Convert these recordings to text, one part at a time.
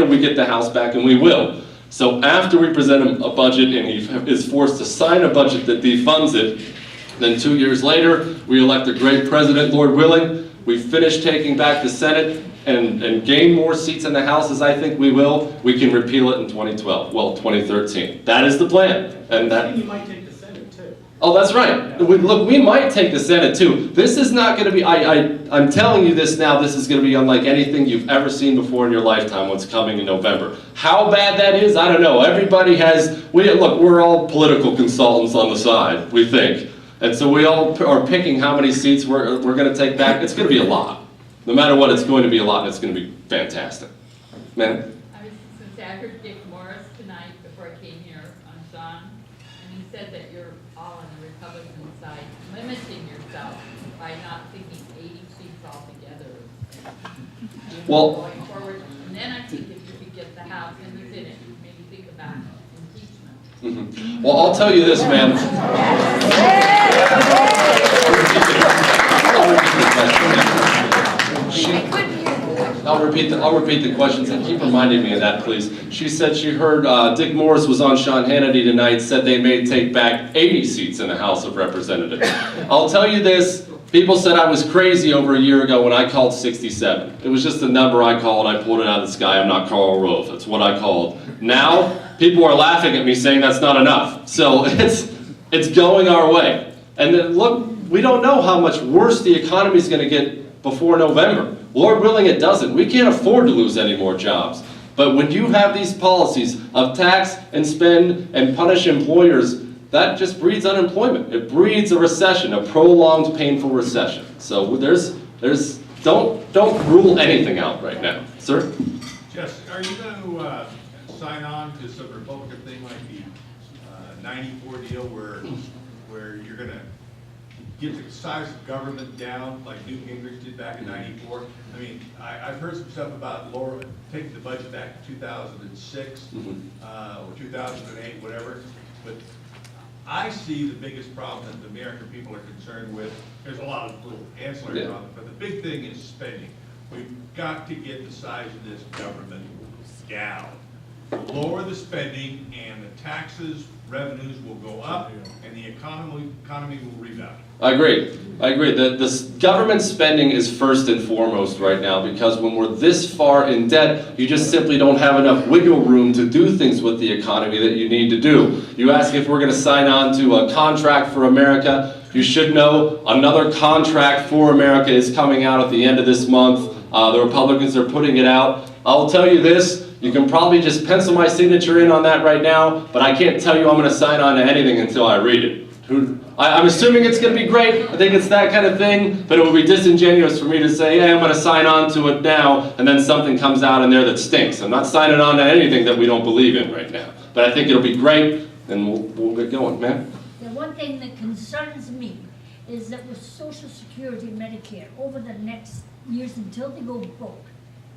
provided we get the House back, and we will. So after we present him a budget and he is forced to sign a budget that defunds it, then 2 years later, we elect a great president, Lord willing. We finish taking back the Senate and gain more seats in the House, as I think we will. We can repeal it in 2012, well, 2013. That is the plan. And that. You might take the Senate too. Oh, that's right. Look, we might take the Senate too. This is not going to be, I'm telling you this now, this is going to be unlike anything you've ever seen before in your lifetime, what's coming in November. How bad that is, I don't know. Everybody has, look, we're all political consultants on the side, we think. And so we all are picking how many seats we're going to take back. It's going to be a lot. No matter what, it's going to be a lot, and it's going to be fantastic. Man? I was going to say, I heard Dick Morris tonight before I came here on Sean, and he said that you're all on the Republican side, limiting yourself by not thinking 80 seats altogether. Well, going forward, and then I think if you could get the House and the Senate, maybe think about impeachment. Mm-hmm. Well, I'll tell you this, man. I'll repeat the questions, and keep reminding me of that, please. She said she heard Dick Morris was on Sean Hannity tonight, said they may take back 80 seats in the House of Representatives. I'll tell you this, people said I was crazy over a year ago when I called 67. It was just a number I called, I pulled it out of the sky, I'm not Karl Rove, that's what I called. Now, people are laughing at me saying that's not enough. So it's going our way. And then look, we don't know how much worse the economy is going to get before November. Lord willing it doesn't. We can't afford to lose any more jobs. But when you have these policies of tax and spend and punish employers, that just breeds unemployment. It breeds a recession, a prolonged, painful recession. So don't rule anything out right now. Sir? Jess, are you going to sign on to some Republican thing like the 94 deal where you're going to get the size of government down like Newt Gingrich did back in 94? I mean, I've heard some stuff about taking the budget back to 2006 or 2008, whatever. But I see the biggest problem that the American people are concerned with. There's a lot of little ancillary problems, but the big thing is spending. We've got to get the size of this government down. Lower the spending, and the taxes, revenues will go up, and the economy will rebound. I agree. The government spending is first and foremost right now, because when we're this far in debt, you just simply don't have enough wiggle room to do things with the economy that you need to do. You ask if we're going to sign on to a contract for America. You should know another contract for America is coming out at the end of this month. The Republicans are putting it out. I'll tell you this. You can probably just pencil my signature in on that right now, but I can't tell you I'm going to sign on to anything until I read it. I'm assuming it's going to be great. I think it's that kind of thing, but it would be disingenuous for me to say, hey, I'm going to sign on to it now, and then something comes out in there that stinks. I'm not signing on to anything that we don't believe in right now. But I think it'll be great, and we'll get going, man. The one thing that concerns me is that with Social Security and Medicare, over the next years until they go broke,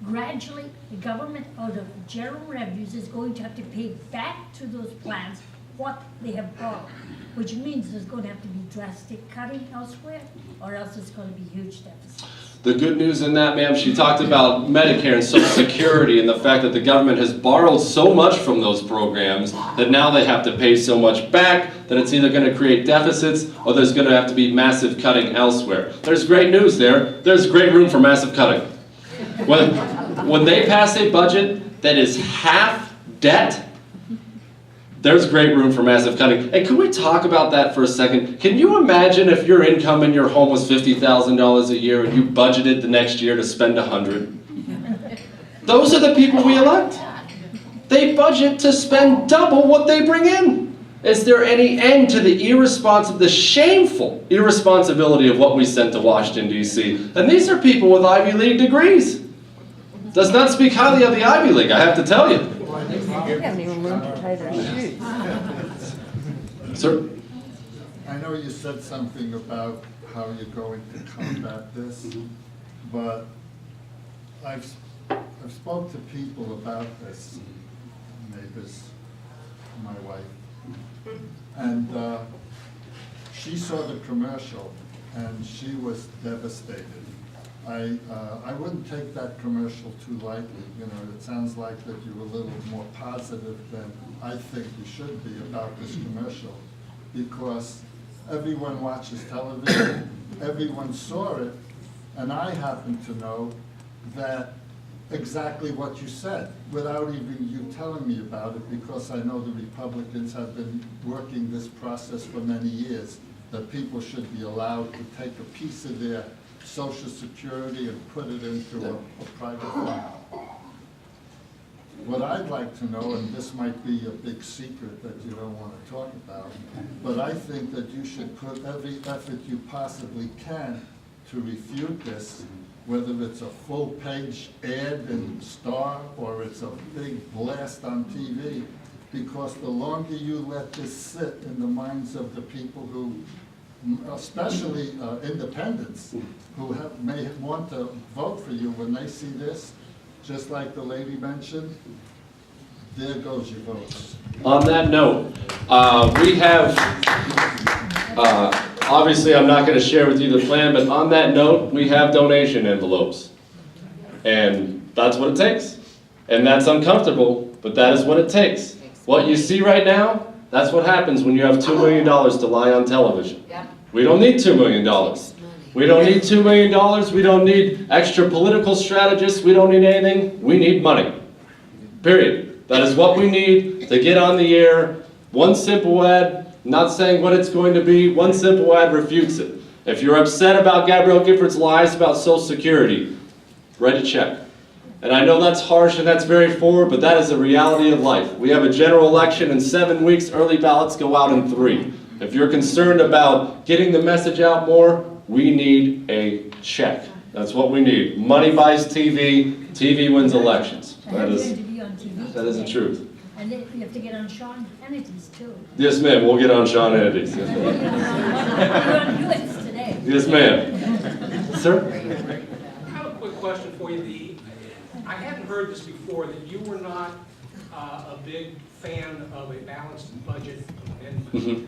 gradually, the government, out of general revenues, is going to have to pay back to those plans what they have borrowed, which means there's going to have to be drastic cutting elsewhere, or else it's going to be huge deficits. The good news in that, ma'am, she talked about Medicare and Social Security and the fact that the government has borrowed so much from those programs that now they have to pay so much back that it's either going to create deficits or there's going to have to be massive cutting elsewhere. There's great news there. There's great room for massive cutting. When they pass a budget that is half debt, there's great room for massive cutting. And can we talk about that for a second? Can you imagine if your income in your home was $50,000 a year and you budgeted the next year to spend $100? Those are the people we elect. They budget to spend double what they bring in. Is there any end to the shameful irresponsibility of what we sent to Washington, D.C.? And these are people with Ivy League degrees. Does not speak highly of the Ivy League, I have to tell you. They haven't even learned to tie their shoes. Sir? I know you said something about how you're going to combat this, but I've spoke to people about this, neighbors, my wife, and she saw the commercial and she was devastated I wouldn't take that commercial too lightly. You know, it sounds like that you were a little more positive than I think you should be about this commercial, because everyone watches television, everyone saw it, and I happen to know that exactly what you said, without even you telling me about it, because I know the Republicans have been working this process for many years, that people should be allowed to take a piece of their Social Security and put it into a private fund. What I'd like to know, and this might be a big secret that you don't want to talk about, but I think that you should put every effort you possibly can to refute this, whether it's a full-page ad in Star or it's a big blast on TV, because the longer you let this sit in the minds of the people who, especially independents, who may want to vote for you, when they see this, just like the lady mentioned, there goes your votes. On that note, we have, obviously I'm not going to share with you the plan, but on that note, we have donation envelopes. And that's what it takes. And that's uncomfortable, but that is what it takes. What you see right now, that's what happens when you have $2 million to lie on television. We don't need $2 million. We don't need $2 million. We don't need extra political strategists. We don't need anything. We need money. Period. That is what we need to get on the air. One simple ad, not saying what it's going to be, one simple ad refutes it. If you're upset about Gabrielle Giffords' lies about Social Security, write a check. And I know that's harsh and that's very forward, but that is the reality of life. We have a general election in 7 weeks, early ballots go out in 3. If you're concerned about getting the message out more, we need a check. That's what we need. Money buys TV, TV wins elections. That is the truth. And then you have to get on Sean Hannity's too. Yes, ma'am, we'll get on Sean Hannity's. Yes, You're on Hewitt's today. yes ma'am. Sir? I have a quick question for you. I hadn't heard this before, that you were not a big fan of a balanced budget amendment.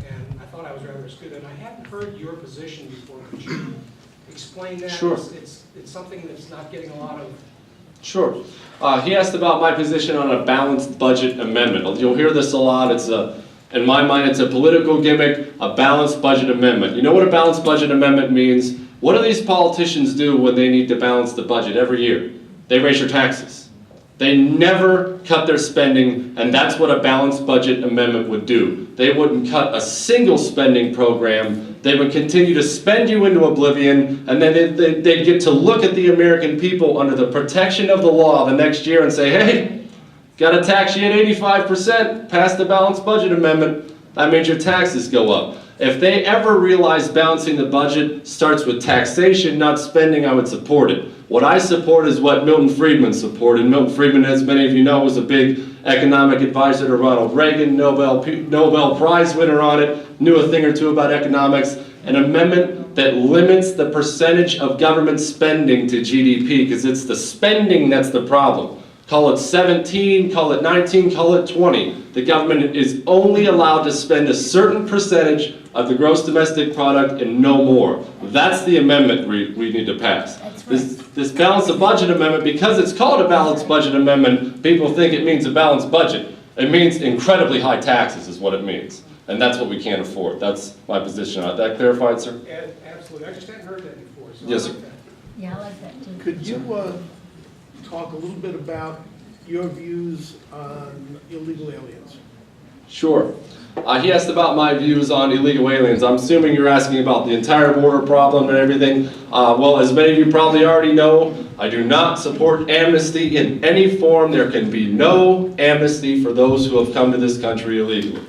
And I thought I was rather astute, and I hadn't heard your position before. Could you explain that? Sure. It's something that's not getting a lot of... Sure. He asked about my position on a balanced budget amendment. You'll hear this a lot. It's in my mind, it's a political gimmick, a balanced budget amendment. You know what a balanced budget amendment means? What do these politicians do when they need to balance the budget every year? They raise your taxes. They never cut their spending, and that's what a balanced budget amendment would do. They wouldn't cut a single spending program. They would continue to spend you into oblivion, and then they'd get to look at the American people under the protection of the law the next year and say, hey, got to tax you at 85%, pass the balanced budget amendment. That means your taxes go up. If they ever realize balancing the budget starts with taxation, not spending, I would support it. What I support is what Milton Friedman supported. Milton Friedman, as many of you know, was a big economic advisor to Ronald Reagan, Nobel Prize winner on it, knew a thing or two about economics. An amendment that limits the percentage of government spending to GDP, because it's the spending that's the problem. Call it 17, call it 19, call it 20. The government is only allowed to spend a certain percentage of the gross domestic product and no more. That's the amendment we need to pass. This balanced budget amendment, because it's called a balanced budget amendment, people think it means a balanced budget. It means incredibly high taxes is what it means. And that's what we can't afford. That's my position on it. That clarified, sir? Absolutely. I just hadn't heard that before. So Yes, I like sir. that. Yeah, I like that too. Could you talk a little bit about your views on illegal aliens? Sure. He asked about my views on illegal aliens. I'm assuming you're asking about the entire border problem and everything. Well, as many of you probably already know, I do not support amnesty in any form. There can be no amnesty for those who have come to this country illegally.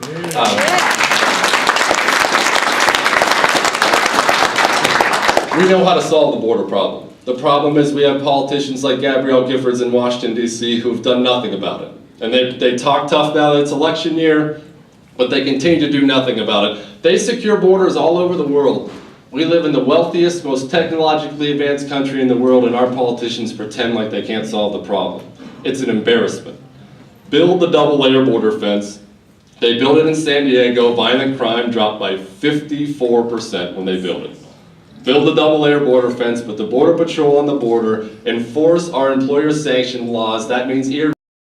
We know how to solve the border problem. The problem is we have politicians like Gabrielle Giffords in Washington, D.C. who've done nothing about it. And they talk tough now that it's election year, but they continue to do nothing about it. They secure borders all over the world. We live in the wealthiest, most technologically advanced country in the world, and our politicians pretend like they can't solve the problem. It's an embarrassment. Build the double-layer border fence. They built it in San Diego. Violent crime dropped by 54% when they built it. build a double layer border fence, put the border patrol on the border, enforce our employer sanctioned laws. That means ear